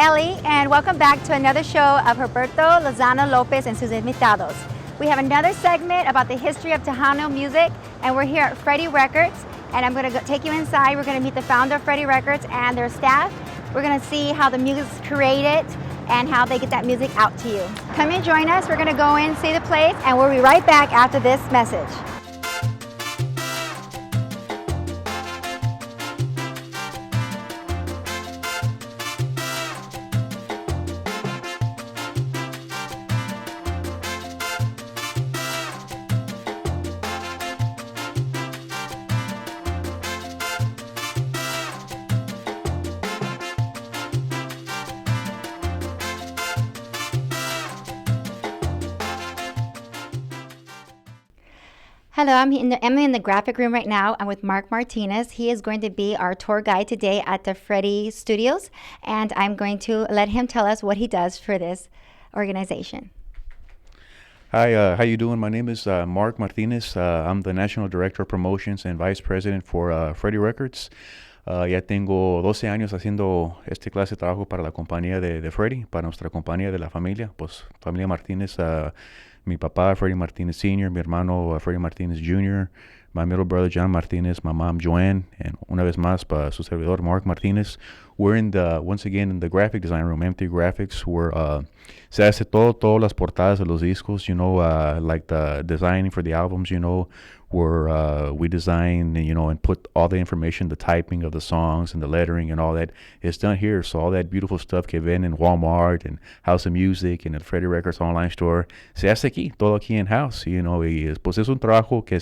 Ellie, and welcome back to another show of Humberto, Lozano, Lopez, and sus Invitados. We have another segment about the history of Tejano music, and we're here at Freddie Records, and I'm going to take you inside. We're going to meet the founder of Freddie Records and their staff. We're going to see how the music is created and how they get that music out to you. Come and join us. We're going to go in, see the place, and we'll be right back after this message. Hello, I'm in the graphic room right now. I'm with Mark Martinez. He is going to be our tour guide today at the Freddie Studios, and I'm going to let him tell us what he does for this organization. Hi, how you doing? My name is Mark Martinez. I'm the National Director of Promotions and Vice President for Freddie Records. Ya tengo 12 años haciendo este clase de trabajo para la compañía de Freddie, para nuestra compañía de la familia, pues familia Martínez. Mi papá, Freddie Martinez Sr., mi hermano, Freddie Martinez Jr., my middle brother, John Martinez, my mom, Joanne, and una vez más, para su servidor, Mark Martinez. We're once again in the graphic design room, MT Graphics, where se hace todas las portadas de los discos, like the designing for the albums, where we design, and put all the information, the typing of the songs and the lettering and all that is done here. So all that beautiful stuff que ven in Walmart and House of Music and the Freddie Records online store, se hace aquí, todo aquí in-house, y pues es un trabajo que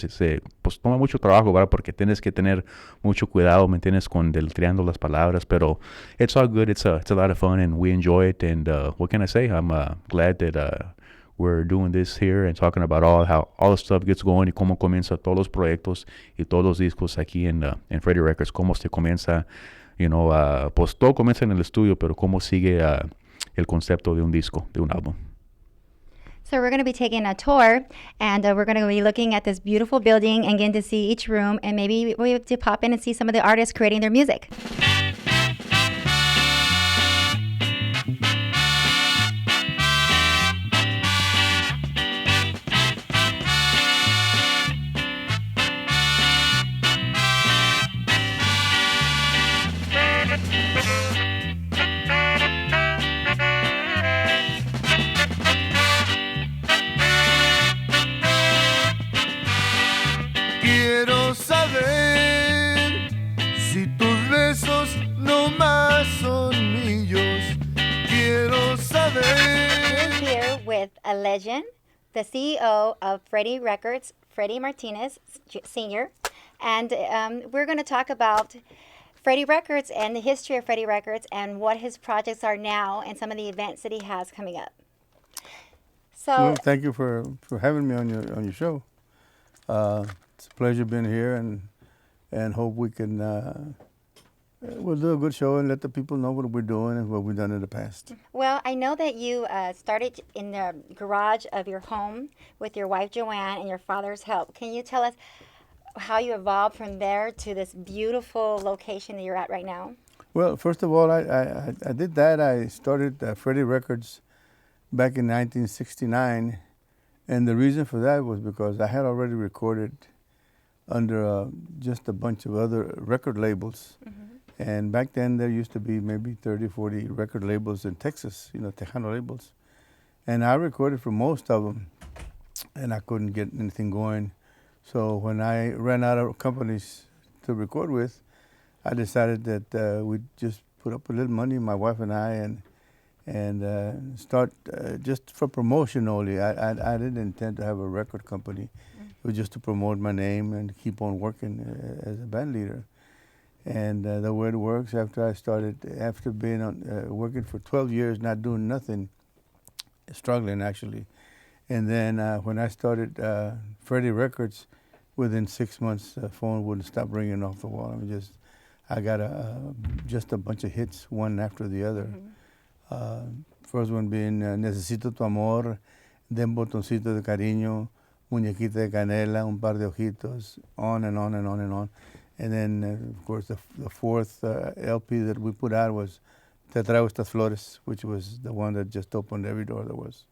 pues toma mucho trabajo, ¿verdad? Porque tienes que tener mucho cuidado, ¿me entiendes? Con deletreando las palabras, pero it's all good. It's a lot of fun and we enjoy it. And what can I say? I'm glad that we're doing this here and talking about how all the stuff gets going y cómo comienza todos los proyectos y todos los discos aquí en Freddie Records, cómo se comienza, pues todo comienza en el estudio, pero cómo sigue el concepto de un disco, de un álbum. So we're going to be taking a tour, and we're going to be looking at this beautiful building and getting to see each room, and maybe we have to pop in and see some of the artists creating their music. Quiero saber si tus besos no más son míos. Quiero saber. We're here with a legend, the CEO of Freddie Records, Freddie Martinez Sr., and we're going to talk about Freddie Records and the history of Freddie Records and what his projects are now and some of the events that he has coming up. So, well, thank you for having me on your show. It's a pleasure being here, and hope we can we'll do a good show and let the people know what we're doing and what we've done in the past. Well, I know that you started in the garage of your home with your wife Joanne and your father's help. Can you tell us how you evolved from there to this beautiful location that you're at right now? Well, first of all, I did that. I started Freddie Records back in 1969, and the reason for that was because I had already recorded under just a bunch of other record labels. Mm-hmm. And back then there used to be maybe 30, 40 record labels in Texas, Tejano labels. And I recorded for most of them, and I couldn't get anything going. So when I ran out of companies to record with, I decided that we'd just put up a little money, my wife and I, and start just for promotion only. I didn't intend to have a record company. It was just to promote my name and keep on working as a band leader. And the way it works, after being working for 12 years, not doing nothing, struggling actually. And then when I started Freddie Records, within 6 months, the phone wouldn't stop ringing off the wall. I got just a bunch of hits, one after the other. Mm-hmm. First one being Necesito tu amor, Den botoncito de cariño, Muñequita de canela, Un par de ojitos, on and on and on and on. And then, of course, the fourth LP that we put out was Te traigo estas flores, which was the one that just opened every door there was.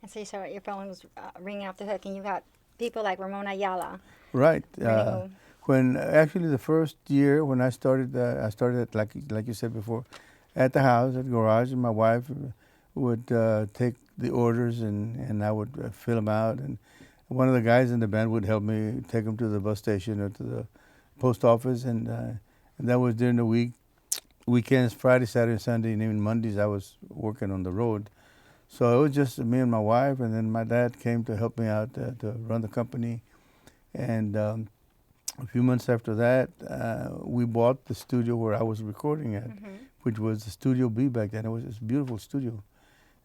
And so you saw your phone was ringing off the hook, and you got people like Ramon Ayala. Right. Bringing When actually the first year when I started like you said before, at the house, at the garage, and my wife would take the orders and I would fill them out, and one of the guys in the band would help me take them to the bus station or to the post office, and that was during the week. Weekends, Friday, Saturday, Sunday, and even Mondays, I was working on the road. So it was just me and my wife, and then my dad came to help me out to run the company. And a few months after that, we bought the studio where I was recording at, which was the Studio B back then. It was this beautiful studio.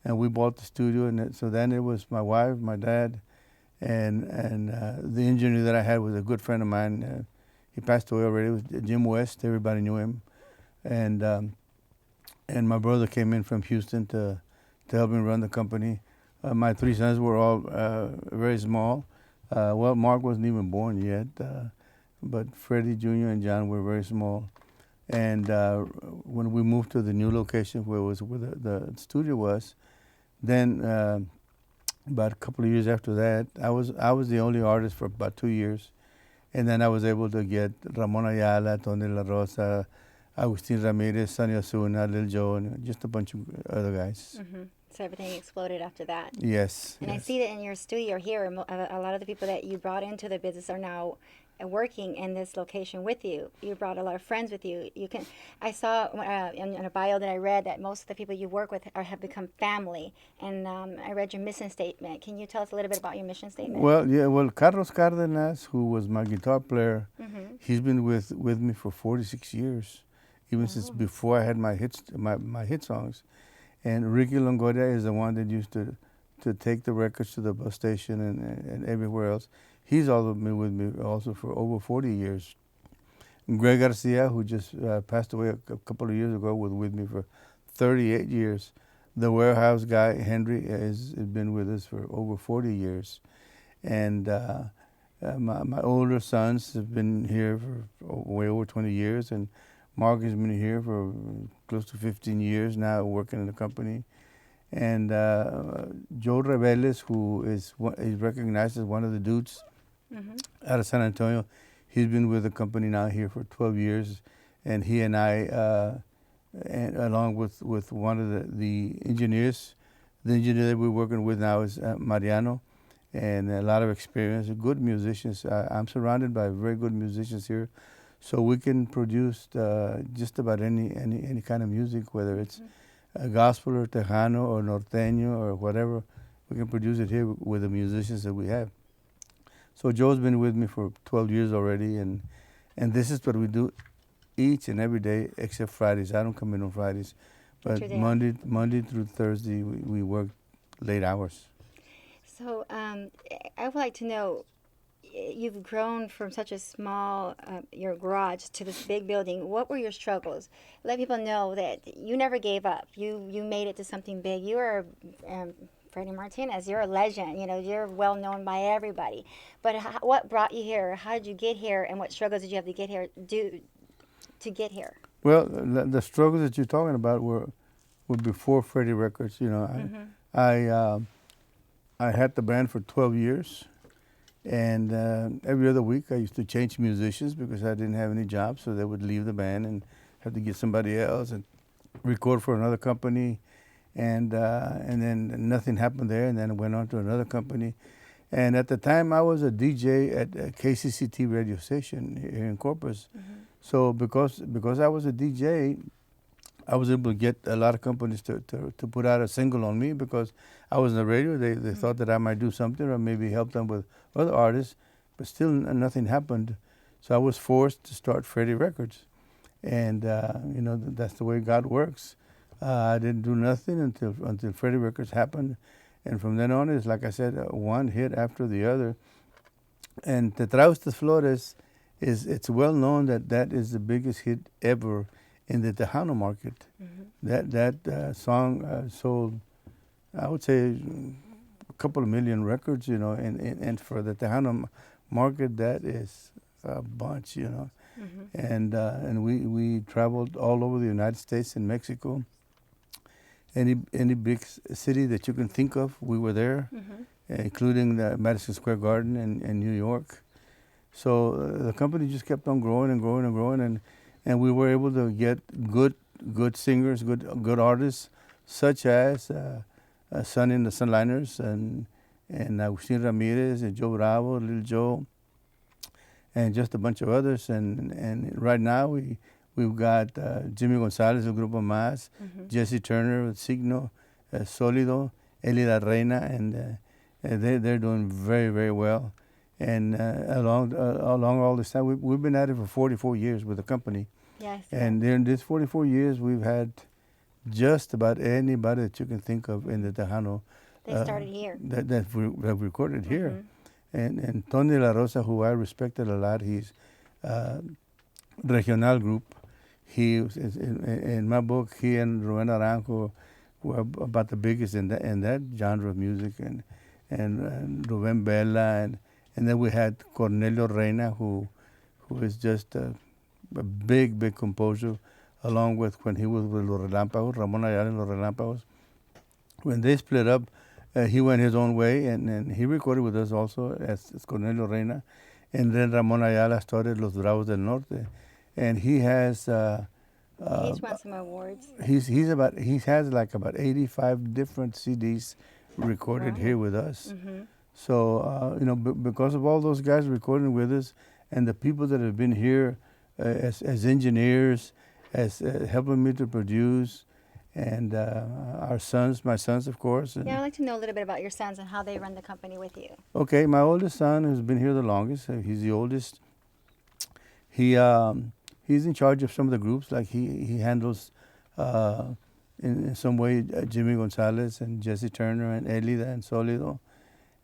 And we bought the studio, and so then it was my wife, my dad, and the engineer that I had was a good friend of mine. He passed away already. It was Jim West. Everybody knew him. And my brother came in from Houston to help me run the company. My three sons were all very small. Well, Mark wasn't even born yet, but Freddie Jr. and John were very small. And when we moved to the new location where the studio was, then about a couple of years after that, I was the only artist for about 2 years, and then I was able to get Ramon Ayala, Tony La Rosa, Agustin Ramirez, Sonny Osuna, Lil Joe, and just a bunch of other guys. So everything exploded after that. Yes. And yes. I see that in your studio here, a lot of the people that you brought into the business are now working in this location with you. You brought a lot of friends with you. I saw in a bio that I read that most of the people you work with have become family. And I read your mission statement. Can you tell us a little bit about your mission statement? Well, Carlos Cardenas, who was my guitar player, he's been with me for 46 years, even since before I had my hit songs. And Ricky Longoria is the one that used to take the records to the bus station and everywhere else. He's also been with me also for over 40 years. And Greg Garcia, who just passed away a couple of years ago, was with me for 38 years. The warehouse guy, Henry, has been with us for over 40 years. And my older sons have been here for way over 20 years, and Mark has been here for close to 15 years now, working in the company. And Joe Reveles, who is recognized as one of the dudes out of San Antonio, he's been with the company now here for 12 years. And he and I, and along with one of the engineers, the engineer that we're working with now is Mariano, and a lot of experience, good musicians. I'm surrounded by very good musicians here. So we can produce just about any kind of music, whether it's gospel or Tejano or Norteño or whatever. We can produce it here with the musicians that we have. So Joe's been with me for 12 years already, and this is what we do each and every day except Fridays. I don't come in on Fridays, but Monday through Thursday we work late hours. So I would like to know, you've grown from such a small, your garage to this big building. What were your struggles? Let people know that you never gave up. You made it to something big. You are Freddie Martinez. You're a legend. You know, you're well known by everybody. But what brought you here? How did you get here? And what struggles did you have to get here? To get here? Well, the struggles that you're talking about were before Freddie Records. You know, I had the band for 12 years. And every other week I used to change musicians because I didn't have any jobs, so they would leave the band and have to get somebody else and record for another company. And then nothing happened there, and then I went on to another company. And at the time I was a DJ at KCCT radio station here in Corpus. So because I was a DJ, I was able to get a lot of companies to put out a single on me because I was on the radio. They thought that I might do something or maybe help them with other artists, but still nothing happened. So I was forced to start Freddie Records. And, you know, that's the way God works. I didn't do nothing until Freddie Records happened. And from then on, it's like I said, one hit after the other. And Te Traigo Estas Flores, it's well known that is the biggest hit ever in the Tejano market. That song sold, I would say, a couple of million records, you know, and for the Tejano market, that is a bunch, you know. And we traveled all over the United States and Mexico. any big city that you can think of, we were there, including the Madison Square Garden in New York. So the company just kept on growing and growing and growing, and we were able to get good singers, good artists, such as Sonny and the Sunliners and Agustin Ramirez and Joe Bravo, Lil Joe, and just a bunch of others. And right now we've got Jimmy Gonzalez, El Grupo Más, Jesse Turner with Signo, Sólido, Ellie La Reina, and they're doing very, very well. And along all this time, we've been at it for 44 years with the company. Yes. And in these 44 years, we've had just about anybody that you can think of in the Tejano. They started here. That we have recorded here. And Tony La Rosa, who I respected a lot, he's Regional Group. He, in my book, he and Rubén Aranjo were about the biggest in that genre of music, and Rubén Bella, and then we had Cornelio Reina, who is just a big composer, along with when he was with Los Relámpagos, Ramón Ayala and Los Relámpagos. When they split up, he went his own way, and he recorded with us also as Cornelio Reina. And then Ramón Ayala started Los Bravos del Norte. And he has... He's won some awards. He has like about 85 different CDs recorded here with us. So, because of all those guys recording with us and the people that have been here as engineers, as helping me to produce, and my sons, of course. And I'd like to know a little bit about your sons and how they run the company with you. Okay, my oldest son has been here the longest. He's the oldest. He's in charge of some of the groups. Like he handles, in some way, Jimmy Gonzalez and Jesse Turner and Ellie and Sólido,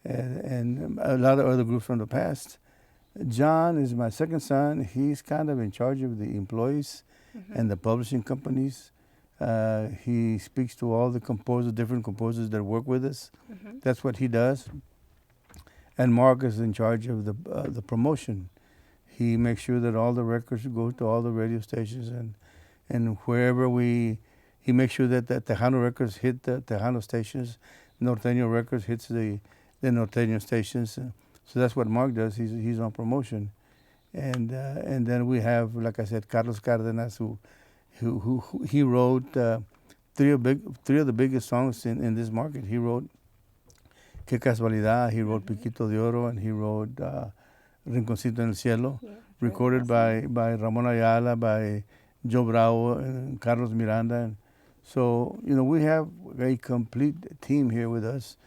and a lot of other groups from the past. John is my second son. He's kind of in charge of the employees and the publishing companies. He speaks to all the different composers that work with us. That's what he does. And Mark is in charge of the promotion. He makes sure that all the records go to all the radio stations, and wherever he makes sure that the Tejano records hit the Tejano stations, Norteño records hits the Norteño stations. So that's what Mark does. He's on promotion, and then we have, like I said, Carlos Cárdenas, who he wrote three of the biggest songs in this market. He wrote Qué Casualidad, he wrote Piquito de Oro, and he wrote Rinconcito en el Cielo, recorded by Ramón Ayala, by Joe Bravo, and Carlos Miranda. And so, we have a complete team here with us,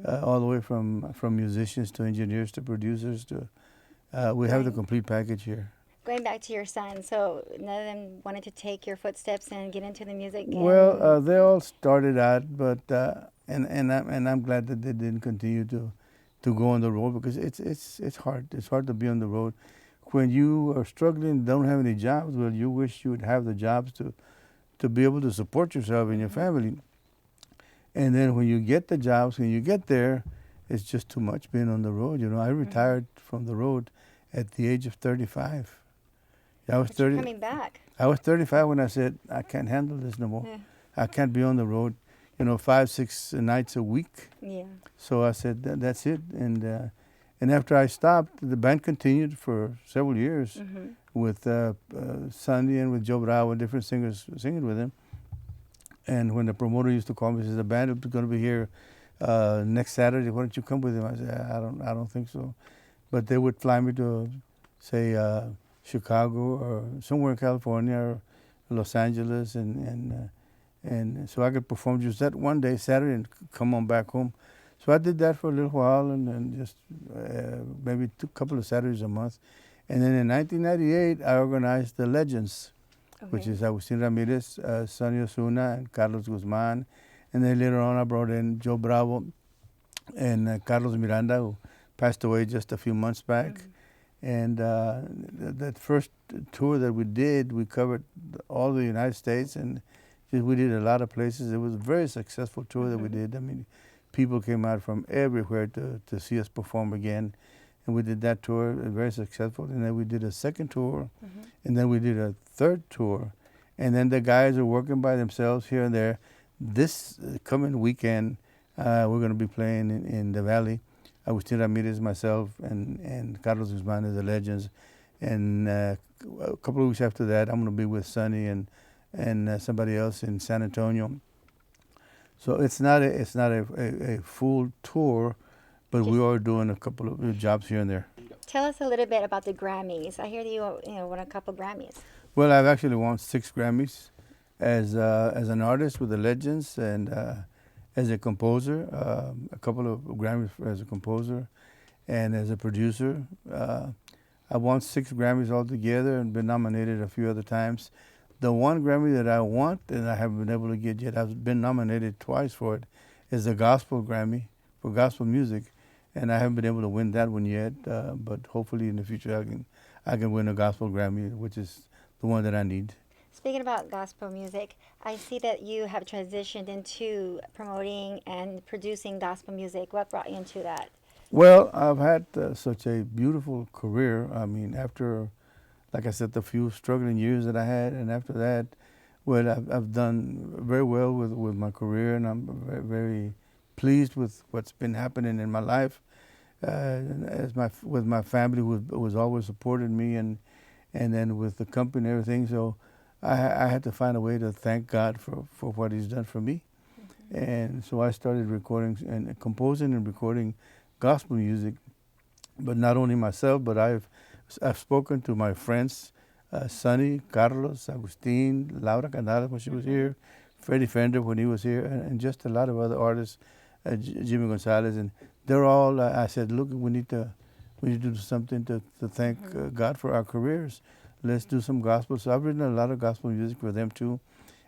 all the way from musicians to engineers to producers to, we have the complete package here. Going back to your son, so none of them wanted to take your footsteps and get into the music? Well, they all started out, but and I'm glad that they didn't continue to go on the road, because it's hard. It's hard to be on the road when you are struggling, don't have any jobs. Well, you wish you would have the jobs to be able to support yourself and your family. And then when you get the jobs, when you get there, it's just too much being on the road. I retired from the road at the age of 35. I was 30. Coming back. I was 35 when I said, I can't handle this no more. I can't be on the road, 5-6 nights a week. Yeah. So I said, that's it. And after I stopped, the band continued for several years with Sandy and with Joe Bravo and different singers singing with him. And when the promoter used to call me, he said, the band is going to be here next Saturday. Why don't you come with him? I said, I don't think so. But they would fly me to, say, Chicago or somewhere in California or Los Angeles, and so I could perform just that one day, Saturday, and come on back home. So I did that for a little while, and just maybe a couple of Saturdays a month. And then in 1998, I organized the Legends, which is Agustin Ramirez, Sonny Osuna, and Carlos Guzman. And then later on, I brought in Joe Bravo and Carlos Miranda, who passed away just a few months back. And that first tour that we did, we covered all the United States, and we did a lot of places. It was a very successful tour that we did. I mean, people came out from everywhere to see us perform again. And we did that tour, very successful. And then we did a second tour, and then we did a third tour. And then the guys are working by themselves here and there. this coming weekend, we're going to be playing in the Valley. Agustin Ramirez, myself, and Carlos Guzman is the legends. And a couple of weeks after that, I'm going to be with Sonny and somebody else in San Antonio. So it's not a full tour, but we are doing a couple of jobs here and there. Tell us a little bit about the Grammys. I hear that you won a couple Grammys. Well, I've actually won 6 Grammys as an artist with the Legends and as a composer, a couple of Grammys as a composer and as a producer. I won 6 Grammys altogether and been nominated a few other times. The one Grammy that I want and I haven't been able to get yet, I've been nominated twice for it, is the Gospel Grammy for gospel music, and I haven't been able to win that one yet. But hopefully in the future I can win a Gospel Grammy, which is the one that I need. Speaking about gospel music, I see that you have transitioned into promoting and producing gospel music. What brought you into that? Well, I've had such a beautiful career. I mean, after, like I said, the few struggling years that I had, and after that, well, I've done very well with my career, and I'm very, very pleased with what's been happening in my life. With my family, who was always supporting me, and then with the company and everything. So I had to find a way to thank God for what He's done for me. Mm-hmm. And so I started recording and composing and recording gospel music, but not only myself, but I've spoken to my friends, Sonny, Carlos, Agustin, Laura Canales when she was here, Freddie Fender when he was here, and just a lot of other artists, Jimmy Gonzalez, and they're all. I said, look, we need to do something to thank God for our careers. Let's do some gospel. So I've written a lot of gospel music for them too,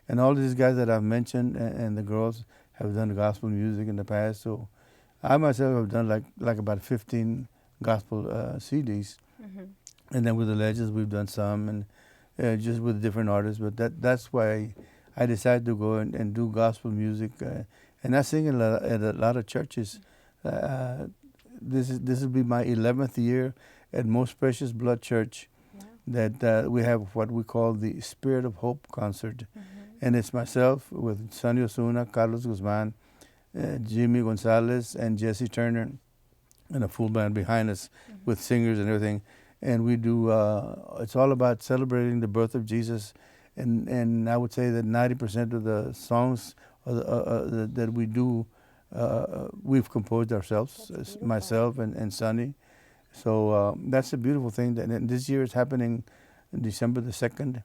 and all these guys that I've mentioned and the girls have done gospel music in the past. So I myself have done like about 15 gospel CDs, and then with the Legends we've done some, and just with different artists. But that's why I decided to go and do gospel music, and I sing in a lot of churches. This will be my 11th year at Most Precious Blood Church. Wow. That we have what we call the Spirit of Hope concert, and it's myself with Sonny Osuna, Carlos Guzman, Jimmy Gonzalez, and Jesse Turner, and a full band behind us with singers and everything. And we do. It's all about celebrating the birth of Jesus, and I would say that 90% of the songs that we do, we've composed ourselves, myself and Sonny. So that's a beautiful thing. And this year is happening December the 2nd,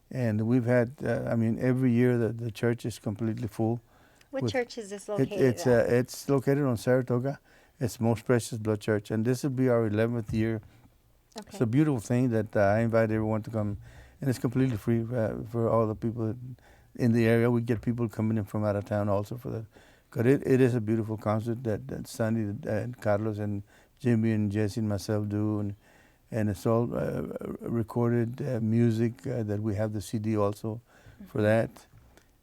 and we've had. Every year the church is completely full. What church is this located at? It's located on Saratoga. It's Most Precious Blood Church, and this will be our 11th year. Okay. It's a beautiful thing that I invite everyone to come, and it's completely free for all the people in the area. We get people coming in from out of town also for that. Because it is a beautiful concert that Sonny and Carlos and Jimmy and Jesse and myself do, and it's all recorded music that we have the CD also for that.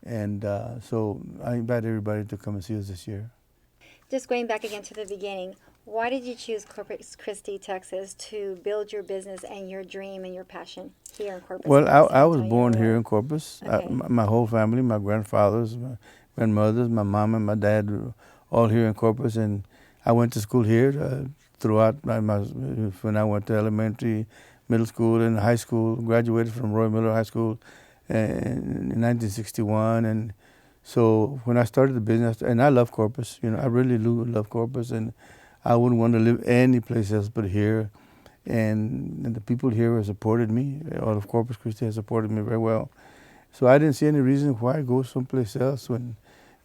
And so I invite everybody to come and see us this year. Just going back again to the beginning, why did you choose Corpus Christi, Texas, to build your business and your dream and your passion here in Corpus? Well, I was born here in Corpus. Okay. My whole family, my grandfathers, my grandmothers, my mom and my dad were all here in Corpus, and I went to school here throughout when I went to elementary, middle school, and high school. Graduated from Roy Miller High School in 1961, and so when I started the business, and I love Corpus, I really do love Corpus, and I wouldn't want to live any place else but here. And the people here have supported me. All of Corpus Christi has supported me very well. So I didn't see any reason why go someplace else when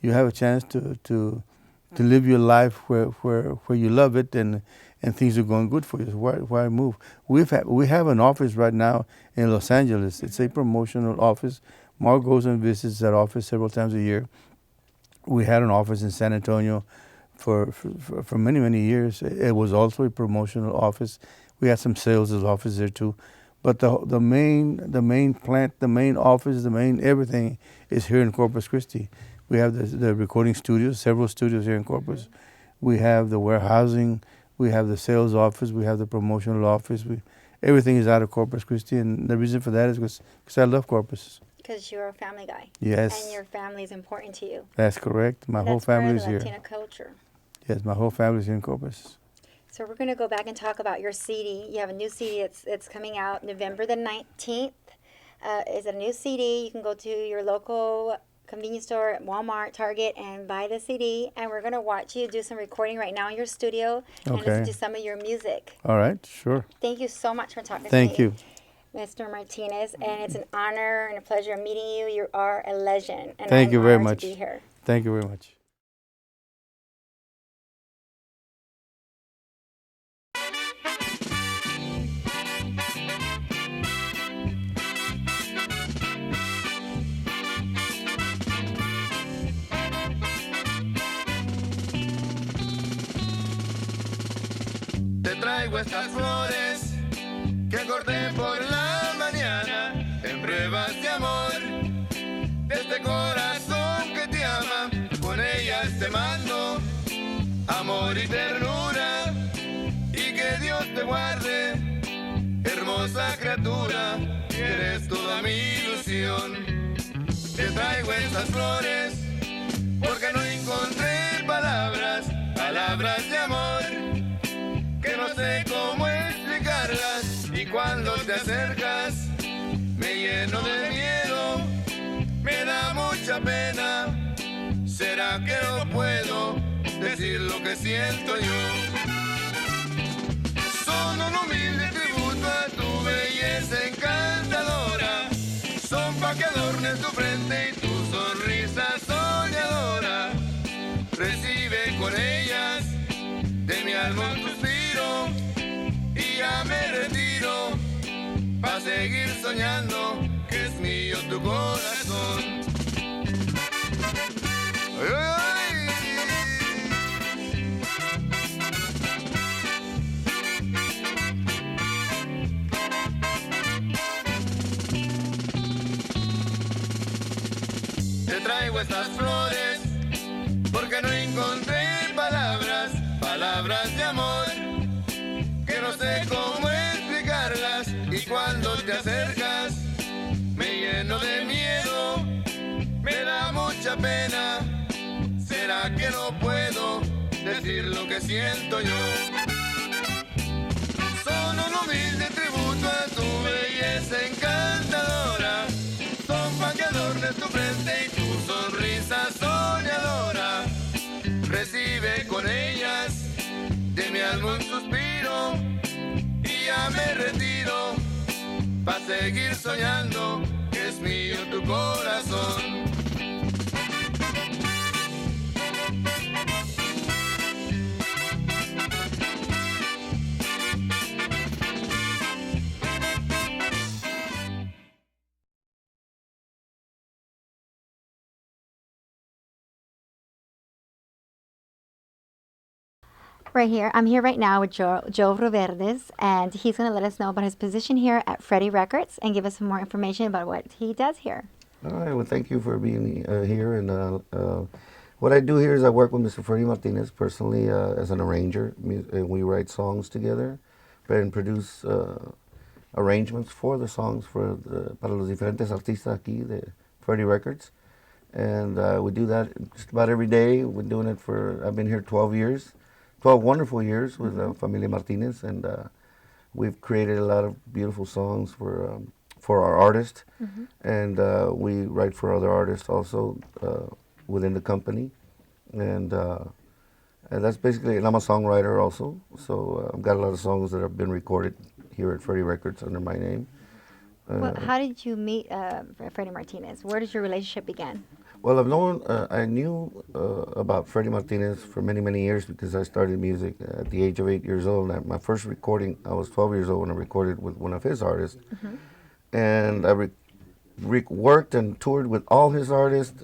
you have a chance to live your life where you love it and things are going good for you. So why move? We have an office right now in Los Angeles. It's a promotional office. Mark goes and visits that office several times a year. We had an office in San Antonio for many, many years. It was also a promotional office. We had some sales office there too. But the main plant, the main office, the main everything is here in Corpus Christi. We have the recording studios, several studios here in Corpus. We have the warehousing. We have the sales office. We have the promotional office. Everything is out of Corpus Christi, and the reason for that is because I love Corpus. Because you're a family guy. Yes. And your family is important to you. That's correct. My whole That's part family of is the here. Latina culture. Yes, my whole family is here in Corpus. So we're going to go back and talk about your CD. You have a new CD. It's coming out November the 19th. It's a new CD. You can go to your local convenience store, Walmart, Target, and buy the CD. And we're going to watch you do some recording right now in your studio and listen Okay. to some of your music. All right, sure. Thank you so much for talking to me. Thank you. Mr. Martinez, and it's an honor and a pleasure meeting you. You are a legend, and Thank I'm you very honored much. to be here. Thank you very much. Te traigo estas flores que corté por la mañana en pruebas de amor de este corazón que te ama. Con ellas te mando amor y ternura y que Dios te guarde, hermosa criatura, eres toda mi ilusión. Te traigo estas flores porque no encontré palabras de amor que no sé cómo explicarlas, y cuando te acercas me lleno de miedo, me da mucha pena. ¿Será que no puedo decir lo que siento yo? Son un humilde tributo a tu belleza encantadora, son pa' que adornes tu frente y tu sonrisa soñadora. Recibe con ellas de mi alma un suspiro y ya me retiro pa' seguir soñando que es mío tu corazón. Ay, te traigo estas flores porque no encontré palabras de amor que no sé cómo explicarlas, y cuando te acercas me lleno de miedo, me da mucha pena. ¿Será que no puedo decir lo que siento yo? Son un humilde tributo a tu belleza encantadora, son pa' que adornes tu frente y tu sonrisa soñadora. Recibe con ellas de mi alma un suspiro y ya me retiro pa' seguir soñando que es mío tu corazón. Right here, I'm here right now with Joe Verdes, and he's going to let us know about his position here at Freddie Records and give us some more information about what he does here. All right. Well, thank you for being here. And what I do here is I work with Mr. Freddie Martinez personally as an arranger. We write songs together and produce arrangements for the songs para los diferentes artistas aquí de Freddie Records. And we do that just about every day. We're doing it I've been here 12 years. 12 wonderful years with Familia Martinez, and we've created a lot of beautiful songs for our artists, and we write for other artists also within the company, and that's basically, and I'm a songwriter also, so I've got a lot of songs that have been recorded here at Freddie Records under my name. Well, how did you meet Freddie Martinez? Where did your relationship begin? Well, I knew about Freddie Martinez for many, many years because I started music at the age of 8 years old. And my first recording, I was 12 years old when I recorded with one of his artists. And I worked and toured with all his artists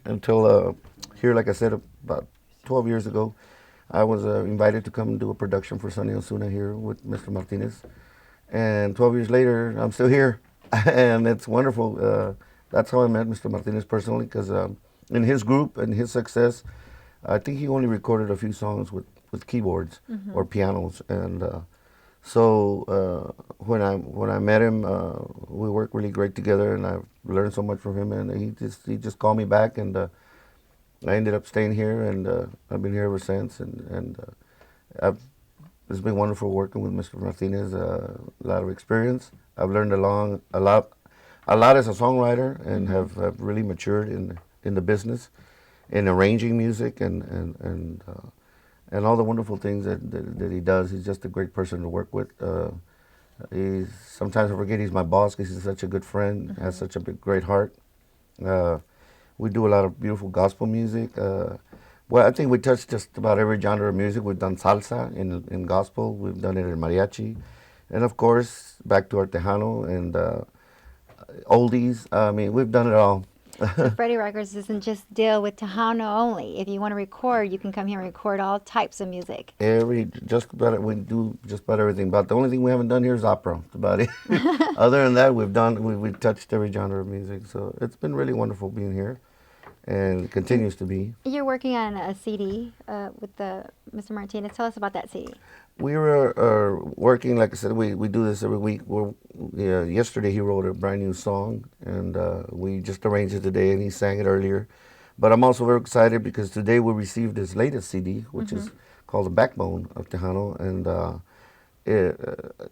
until here, like I said, about 12 years ago, I was invited to come and do a production for Sonny Osuna here with Mr. Martinez. And 12 years later, I'm still here. And it's wonderful. That's how I met Mr. Martinez personally, because in his group and his success, I think he only recorded a few songs with keyboards or pianos. And So when I met him, we worked really great together, and I've learned so much from him. And he just called me back, and I ended up staying here, and I've been here ever since. And it's been wonderful working with Mr. Martinez. A lot of experience. I've learned a lot as a songwriter, and have really matured in the business, in arranging music, and all the wonderful things that he does. He's just a great person to work with. Sometimes I forget he's my boss because he's such a good friend, has such a great heart. We do a lot of beautiful gospel music. Well, I think we touched just about every genre of music. We've done salsa in gospel. We've done it in mariachi. And of course, back to our Tejano and oldies. I mean, we've done it all. So Freddie Records doesn't just deal with Tejano only. If you want to record, you can come here and record all types of music. We do just about everything. But the only thing we haven't done here is opera. That's about it. Other than that, we've touched every genre of music. So it's been really wonderful being here, and it continues to be. You're working on a CD with Mr. Martinez. Tell us about that CD. We were working, like I said, we do this every week. Yesterday he wrote a brand new song, and we just arranged it today, and he sang it earlier. But I'm also very excited because today we received his latest CD, which is called The Backbone of Tejano, and it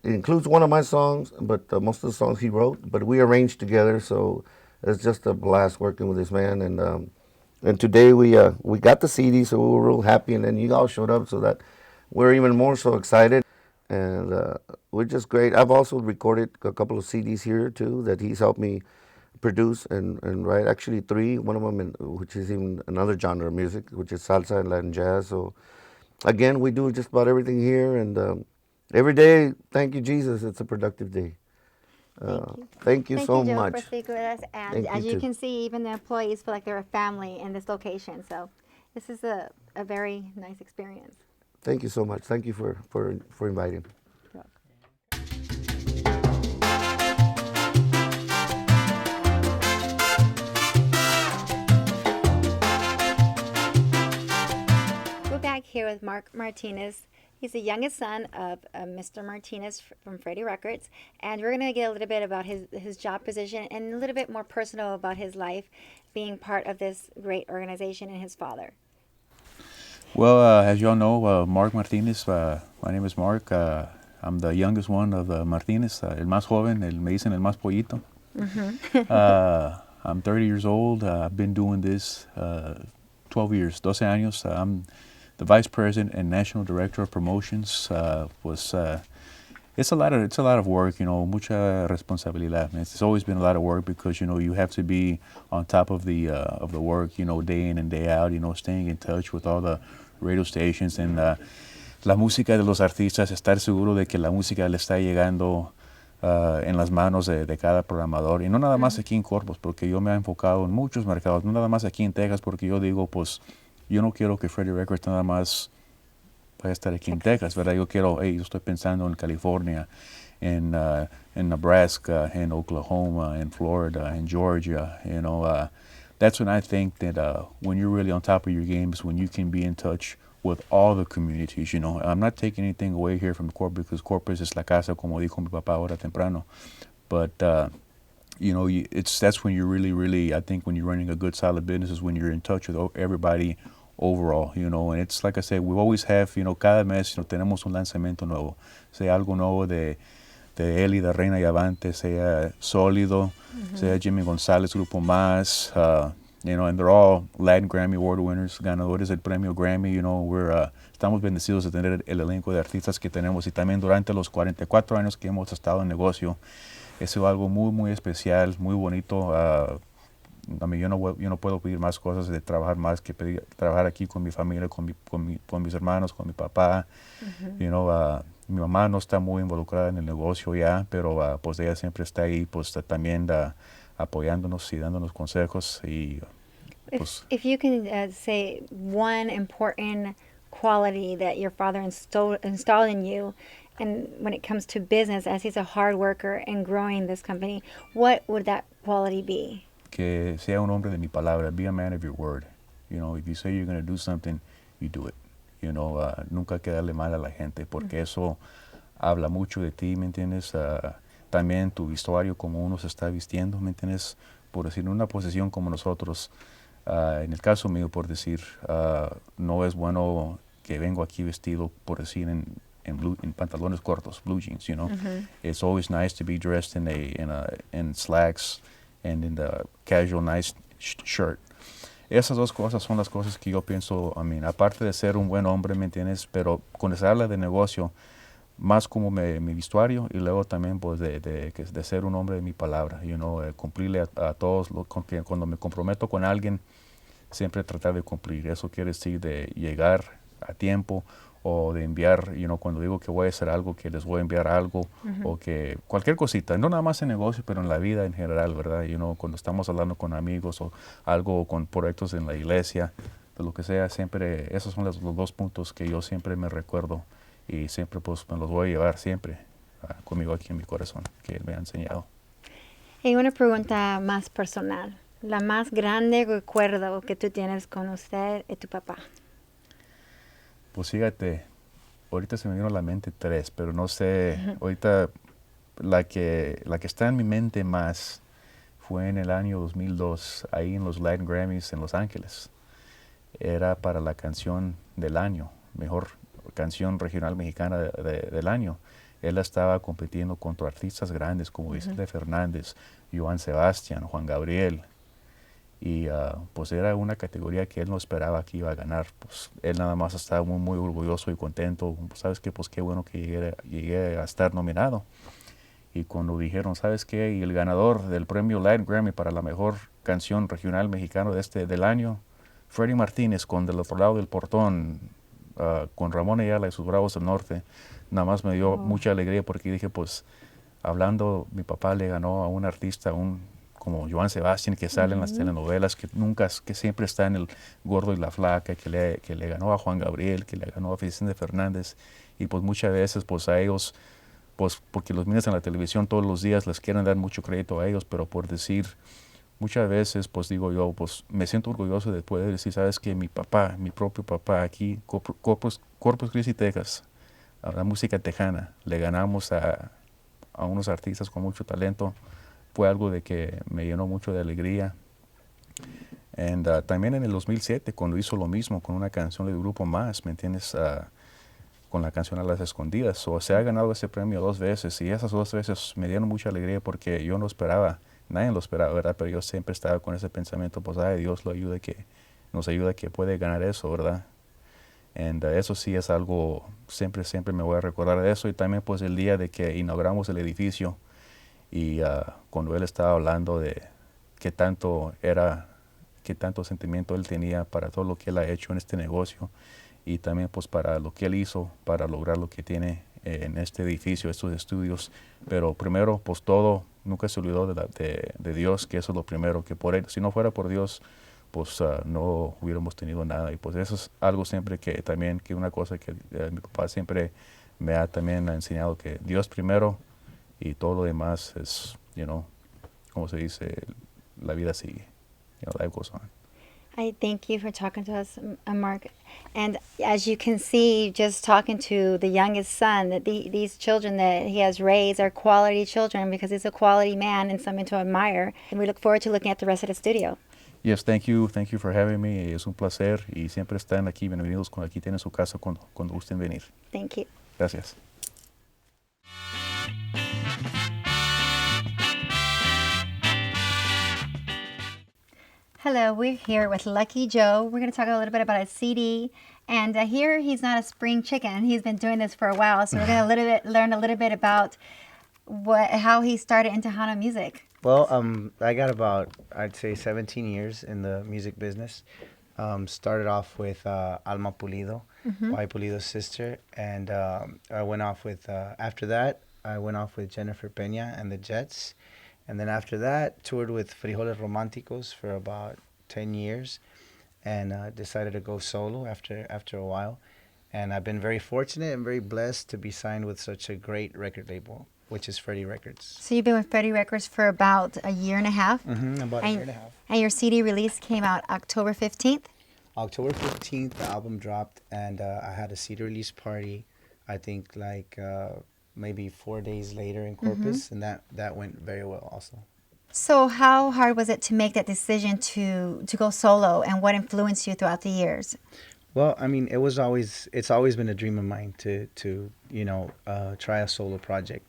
includes one of my songs, but most of the songs he wrote, but we arranged together, so it's just a blast working with this man. And today we got the CD, so we were real happy, and then you all showed up, so that we're even more so excited, and we're just great. I've also recorded a couple of CDs here too that he's helped me produce and write. Actually 3, one of them which is even another genre of music, which is salsa and Latin jazz. So again, we do just about everything here, and every day, thank you Jesus, it's a productive day. Thank you so Joe, much. for speaking with us. And Thank as you you too. can see, even the employees feel like they're a family in this location. So this is a very nice experience. Thank you so much. Thank you for inviting. We're back here with Mark Martinez. He's the youngest son of Mr. Martinez from Freddie Records, and we're going to get a little bit about his job position and a little bit more personal about his life being part of this great organization and his father. Well, as you all know, Mark Martinez, my name is Mark. I'm the youngest one of the Martinez, el más joven, me dicen el más pollito. I'm 30 years old. I've been doing this 12 years, 12 años. I'm the Vice President and National Director of Promotions. It's a lot of work, mucha responsabilidad. It's always been a lot of work because you have to be on top of the work, day in and day out, staying in touch with all the radio stations and la música de los artistas, estar seguro de que la música le está llegando en las manos de cada programador, y no nada más aquí en Corpus, porque yo me he enfocado en muchos mercados, no nada más aquí en Texas, porque yo digo, pues, yo no quiero que Freddie Records nada más vaya a estar aquí en Texas, ¿verdad? Yo estoy pensando en California, en Nebraska, en Oklahoma, en Florida, en Georgia, that's when I think that when you're really on top of your game is when you can be in touch with all the communities, I'm not taking anything away here from corporate because corporate is la casa, como dijo mi papá ahora temprano. But, that's when you're really, I think when you're running a good, solid business is when you're in touch with everybody overall, and it's like I said, we always have, cada mes, tenemos un lanzamiento nuevo, sea algo nuevo de Ellie, de Reina y Avante, sea Sólido, sea Jimmy González, Grupo Más, and they're all Latin Grammy Award winners, ganadores del premio Grammy, estamos bendecidos de tener el elenco de artistas que tenemos, y también durante los 44 años que hemos estado en negocio, es algo muy, muy especial, muy bonito. A mí yo no puedo pedir más cosas de trabajar más que trabajar aquí con mi familia, con mis hermanos, con mi papá. Mi mamá no está muy involucrada en el negocio ya, pero pues ella siempre está ahí, pues también apoyándonos y dándonos consejos. Y, pues, if you can say one important quality that your father installed in you, and when it comes to business, as he's a hard worker and growing this company, what would that quality be? Que sea un hombre de mi palabra. Be a man of your word. If you say you're going to do something, you do it. Nunca hay que darle mal a la gente, porque eso habla mucho de ti, ¿me entiendes? También tu vestuario, como uno se está vistiendo, ¿me entiendes? Por decir, en una posición como nosotros, en el caso mío, por decir, no es bueno que vengo aquí vestido, por decir, en pantalones cortos, blue jeans, you know. It's always nice to be dressed in slacks and in the casual, nice shirt. Esas dos cosas son las cosas que yo pienso, aparte de ser un buen hombre, ¿me entiendes? Pero cuando se habla de negocio, más como mi vestuario y luego también pues de ser un hombre de mi palabra, you know, cumplirle a todos, cuando me comprometo con alguien, siempre tratar de cumplir. Eso quiere decir de llegar a tiempo o de enviar, you know, cuando digo que voy a hacer algo, que les voy a enviar algo o que cualquier cosita, no nada más en negocio, pero en la vida en general, ¿verdad? You know, cuando estamos hablando con amigos o algo con proyectos en la iglesia, de lo que sea, siempre, esos son los dos puntos que yo siempre me recuerdo y siempre pues me los voy a llevar siempre conmigo aquí en mi corazón, que él me ha enseñado. Y una pregunta más personal. La más grande recuerdo que tú tienes con usted y tu papá. Pues fíjate, ahorita se me vino a la mente 3, pero no sé, ahorita la que está en mi mente más fue en el año 2002, ahí en los Latin Grammys en Los Ángeles. Era para la canción del año, mejor canción regional mexicana del año. Él estaba compitiendo contra artistas grandes como Vicente Fernández, Joan Sebastián, Juan Gabriel. Y pues era una categoría que él no esperaba que iba a ganar. Pues él nada más estaba muy, muy orgulloso y contento. Pues, ¿sabes qué? Pues qué bueno que llegué a estar nominado. Y cuando dijeron, ¿sabes qué? Y el ganador del premio Latin Grammy para la mejor canción regional mexicano del año, Freddie Martínez, con Del Otro Lado del Portón, con Ramón Ayala y sus Bravos del Norte, nada más me dio mucha alegría porque dije, pues, hablando, mi papá le ganó a un artista, como Joan Sebastián, que sale en las telenovelas, que siempre está en El Gordo y la Flaca, que le ganó a Juan Gabriel, que le ganó a Vicente Fernández, y pues muchas veces, pues a ellos, pues porque los miras en la televisión todos los días, les quieren dar mucho crédito a ellos, pero por decir, muchas veces, pues digo yo, pues me siento orgulloso de poder decir, sabes que mi papá, mi propio papá aquí, Corpus Christi, Texas, a la música tejana, le ganamos a unos artistas con mucho talento. Fue algo de que me llenó mucho de alegría. Y también en el 2007, cuando hizo lo mismo con una canción del grupo Más, ¿me entiendes? Con la canción A las Escondidas. Se ha ganado ese premio 2 veces y esas 2 veces me dieron mucha alegría porque yo no esperaba, nadie lo esperaba, ¿verdad? Pero yo siempre estaba con ese pensamiento, pues, Dios nos ayuda que puede ganar eso, ¿verdad? Y eso sí es algo, siempre me voy a recordar de eso. Y también pues el día de que inauguramos el edificio, y cuando él estaba hablando de qué tanto sentimiento él tenía para todo lo que él ha hecho en este negocio y también pues para lo que él hizo para lograr lo que tiene en este edificio, estos estudios. Pero primero pues todo, nunca se olvidó de Dios, que eso es lo primero, que por él, si no fuera por Dios, pues no hubiéramos tenido nada. Y pues eso es algo siempre que una cosa que mi papá siempre me ha también enseñado, que Dios primero, y todo lo demás es, como se dice, la vida sigue. Life goes on. I thank you for talking to us, Mark. And as you can see, just talking to the youngest son, that these children that he has raised are quality children because he's a quality man and something to admire. And we look forward to looking at the rest of the studio. Yes, thank you. Thank you for having me. Es un placer y siempre están aquí. Bienvenidos cuando aquí tienen su casa cuando gusten venir. Thank you. Gracias. Hello, we're here with Lucky Joe. We're going to talk a little bit about his CD. And here he's not a spring chicken. He's been doing this for a while. So we're going to learn a little bit about how he started in Tejano music. Well, I got about, I'd say, 17 years in the music business. Started off with Alma Pulido, Y Pulido's sister. And I went off with, after that, I went off with Jennifer Peña and the Jets. And then after that, toured with Frijoles Románticos for about 10 years and decided to go solo after a while. And I've been very fortunate and very blessed to be signed with such a great record label, which is Freddie Records. So you've been with Freddie Records for about a year and a half? About a year and a half. And your CD release came out October 15th? October 15th, the album dropped, and I had a CD release party, I think like maybe 4 days later in Corpus, and that went very well also. So how hard was it to make that decision to go solo, and what influenced you throughout the years? Well, I mean, it's always been a dream of mine to try a solo project,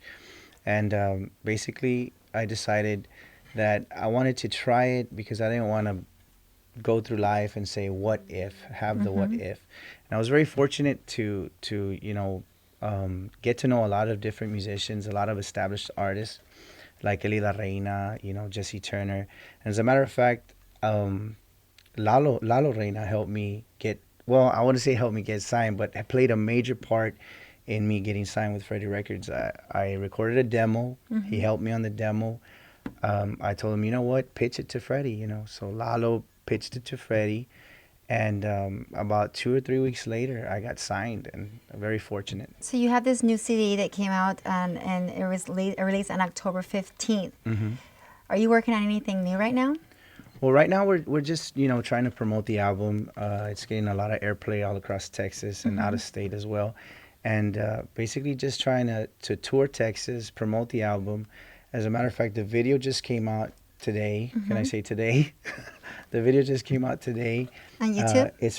and basically I decided that I wanted to try it because I didn't want to go through life and say what if, have the what if. And I was very fortunate to get to know a lot of different musicians, a lot of established artists like Ellie La Reina, Jesse Turner. And as a matter of fact, Lalo Reina helped me get, well, I wouldn't say helped me get signed, but played a major part in me getting signed with Freddie Records. I recorded a demo. He helped me on the demo. I told him, you know what, pitch it to Freddie, So Lalo pitched it to Freddie. And about 2 or 3 weeks later, I got signed, and I'm very fortunate. So you have this new CD that came out, and it was released on October 15th. Are you working on anything new right now? Well, right now we're just trying to promote the album. It's getting a lot of airplay all across Texas and out of state as well, and basically just trying to tour Texas, promote the album. As a matter of fact, the video just came out today. Can I say today? The video just came out today. On YouTube? It's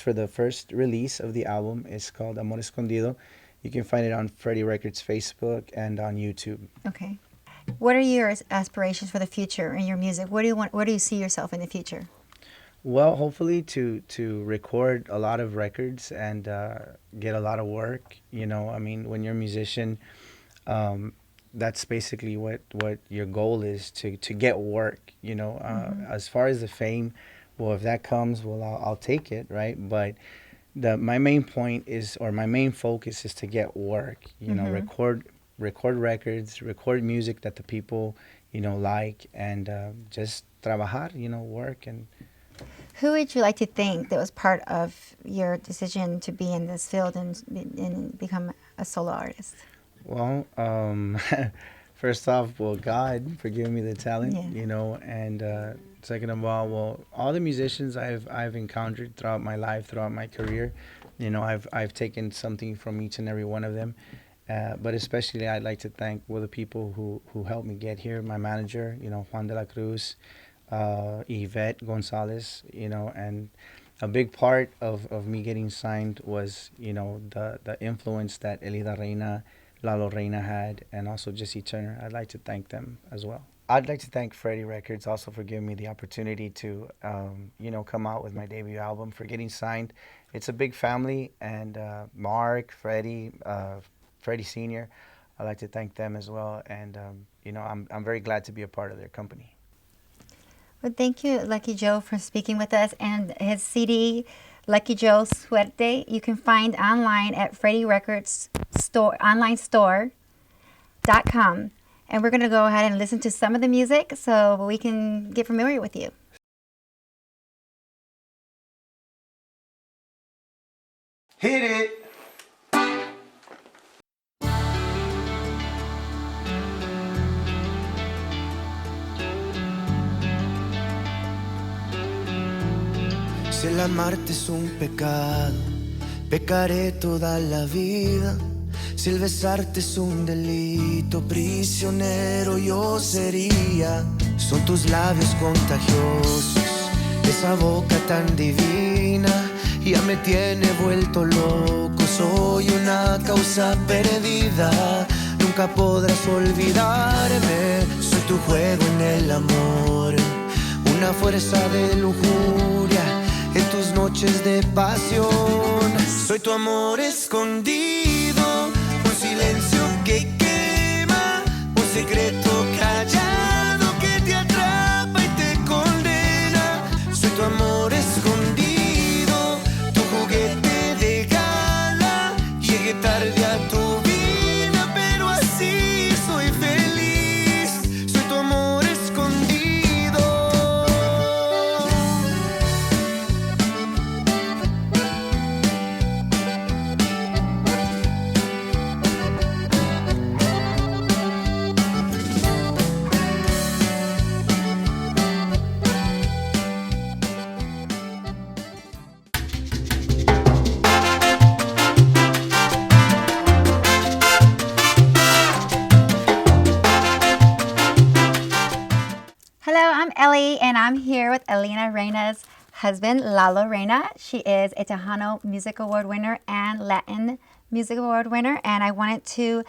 for the first release of the album. It's called Amor Escondido. You can find it on Freddie Records Facebook and on YouTube. Okay. What are your aspirations for the future in your music? What do you want? Where do you see yourself in the future? Well, hopefully to record a lot of records and get a lot of work. I mean, when you're a musician, that's basically what your goal is, to get work. As far as the fame, well, if that comes, well, I'll take it, right? But my main point is, or my main focus is to get work. Record records, record music that the people like, and just trabajar, work. And who would you like to thank that was part of your decision to be in this field and become a solo artist? Well, first off, well, God for giving me the talent, and second of all, all the musicians I've encountered throughout my life, throughout my career, I've taken something from each and every one of them. But especially I'd like to thank the people who helped me get here. My manager, Juan de la Cruz, Yvette Gonzalez, and a big part of me getting signed was, the influence that Ellie La Reina, Lalo Reina had, and also Jesse Turner. I'd like to thank them as well. I'd like to thank Freddie Records also for giving me the opportunity to, come out with my debut album, for getting signed. It's a big family, and Mark, Freddie Sr., I'd like to thank them as well. And, I'm very glad to be a part of their company. Well, thank you, Lucky Joe, for speaking with us. And his CD, Lucky Joe Suerte, you can find online at Freddie Records online store.com. And we're going to go ahead and listen to some of the music so we can get familiar with you. Hit it. Si el amarte es un pecado, pecaré toda la vida. Si el besarte es un delito, prisionero yo sería. Son tus labios contagiosos, esa boca tan divina, ya me tiene vuelto loco. Soy una causa perdida, nunca podrás olvidarme. Soy tu juego en el amor, una fuerza de lujuria en tus noches de pasión. Soy tu amor escondido, un silencio que quema, un secreto callado que te atrapa y te condena. Soy tu amor escondido, tu juguete de gala. Llegué tarde a tu vida, pero así soy feliz. Soy tu amor escondido. Ellie, and I'm here with Elena Reina's husband, Lalo Reina. She is a Tejano Music Award winner and Latin Music Award winner, and I wanted to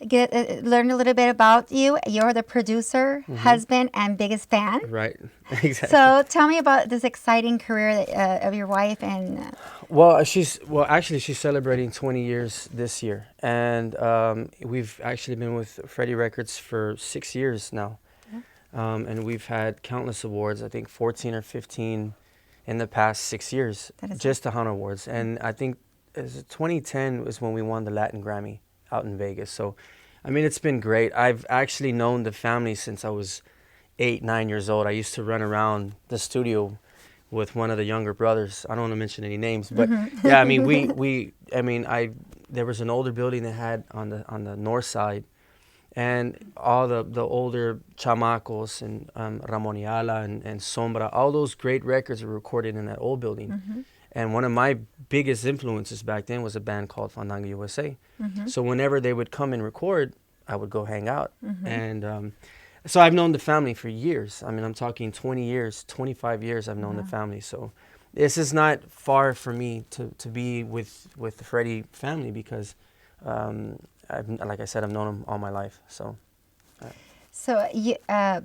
learn a little bit about you. You're the producer, husband, and biggest fan. Right, exactly. So tell me about this exciting career of your wife and. Actually she's celebrating 20 years this year, and we've actually been with Freddie Records for 6 years now, and we've had countless awards. I think 14 or 15 in the past 6 years, just Tejano awards. And I think 2010 was when we won the Latin Grammy out in Vegas. So, I mean, it's been great. I've actually known the family since I was 8, 9 years old. I used to run around the studio with one of the younger brothers. I don't want to mention any names, but yeah, I mean, there was an older building they had on the north side, and all the older chamacos and Ramon Ayala and Sombra, all those great records were recorded in that old building. And one of my biggest influences back then was a band called Fandango USA. So whenever they would come and record, I would go hang out. And so I've known the family for years. I mean, I'm talking 20 years, 25 years I've known the family. So this is not far for me to be with the Freddie family, because like I said, I've known them all my life. So. So,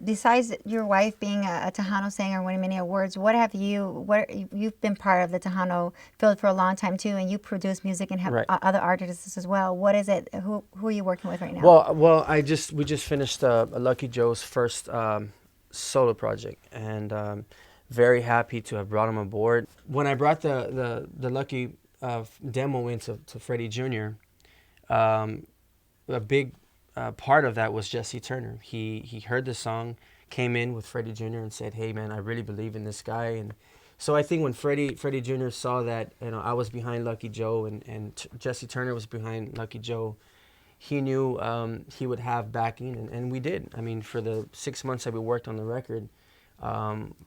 besides your wife being a Tejano singer, winning many awards, you've been part of the Tejano field for a long time too, and you produce music and have other artists as well. What is it? Who are you working with right now? Well, we just finished Lucky Joe's first solo project, and very happy to have brought him aboard. When I brought the Lucky demo into Freddie Jr., a big part of that was Jesse Turner. He heard the song, came in with Freddie Jr. and said, "Hey man, I really believe in this guy." And so I think when Freddie Jr. saw that, I was behind Lucky Joe and Jesse Turner was behind Lucky Joe, he knew he would have backing, and we did. I mean, for the 6 months that we worked on the record,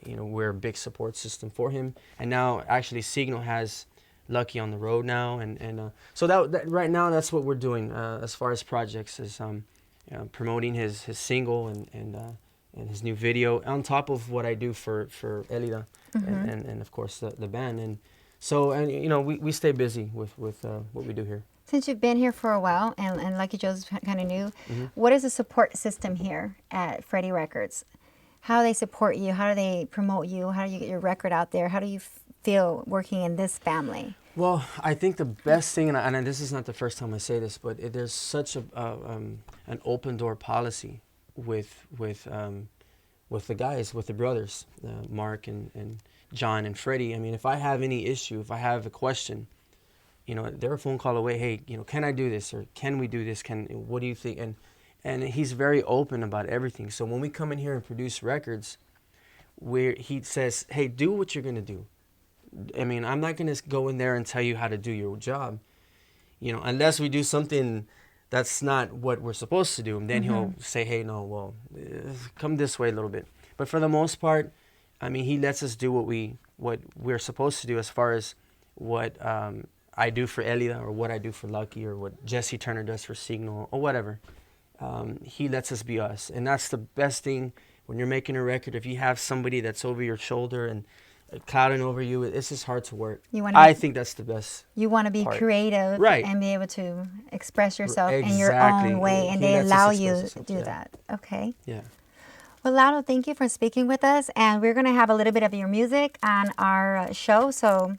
we're a big support system for him. And now actually Signal has Lucky on the road now, and so that right now that's what we're doing as far as projects, is promoting his single and his new video, on top of what I do for Ellie and of course the band. And so we stay busy with what we do here. Since you've been here for a while and Lucky Joe's kind of new, what is the support system here at Freddie Records? How do they support you? How do they promote you? How do you get your record out there? How do you feel working in this family? Well, I think the best thing, and this is not the first time I say this, but there's such an open door policy with the guys, with the brothers, Mark and John and Freddie. I mean, if I have any issue, if I have a question, they're a phone call away. Hey, can I do this, or can we do this? What do you think? And he's very open about everything. So when we come in here and produce records, he says, hey, do what you're gonna do. I mean, I'm not going to go in there and tell you how to do your job, unless we do something that's not what we're supposed to do. And then he'll say, hey, no, well, come this way a little bit. But for the most part, I mean, he lets us do what we're supposed to do, as far as what I do for Ellie, or what I do for Lucky, or what Jesse Turner does for Signal, or whatever. He lets us be us. And that's the best thing when you're making a record. If you have somebody that's over your shoulder and clouding over you, it's just hard to work. I think that's the best. You want to be part. Creative, and be able to express yourself in your own way, and they allow you to do that. Okay. Yeah. Well, Lalo, thank you for speaking with us, and we're going to have a little bit of your music on our show, so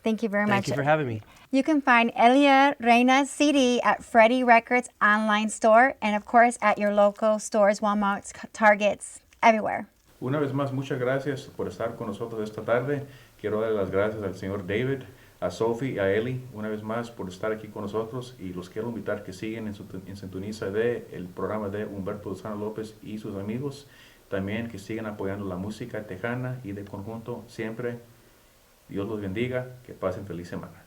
thank you very much. Thank you for having me. You can find Ellie Reina's CD at Freddie Records online store, and of course at your local stores, Walmarts, Targets, everywhere. Una vez más, muchas gracias por estar con nosotros esta tarde. Quiero dar las gracias al señor David, a Sophie, a Ellie, una vez más por estar aquí con nosotros, y los quiero invitar que siguen en sintoniza de el programa de Humberto Lozano Lopez y sus amigos. También que sigan apoyando la música tejana y de conjunto siempre. Dios los bendiga, que pasen feliz semana.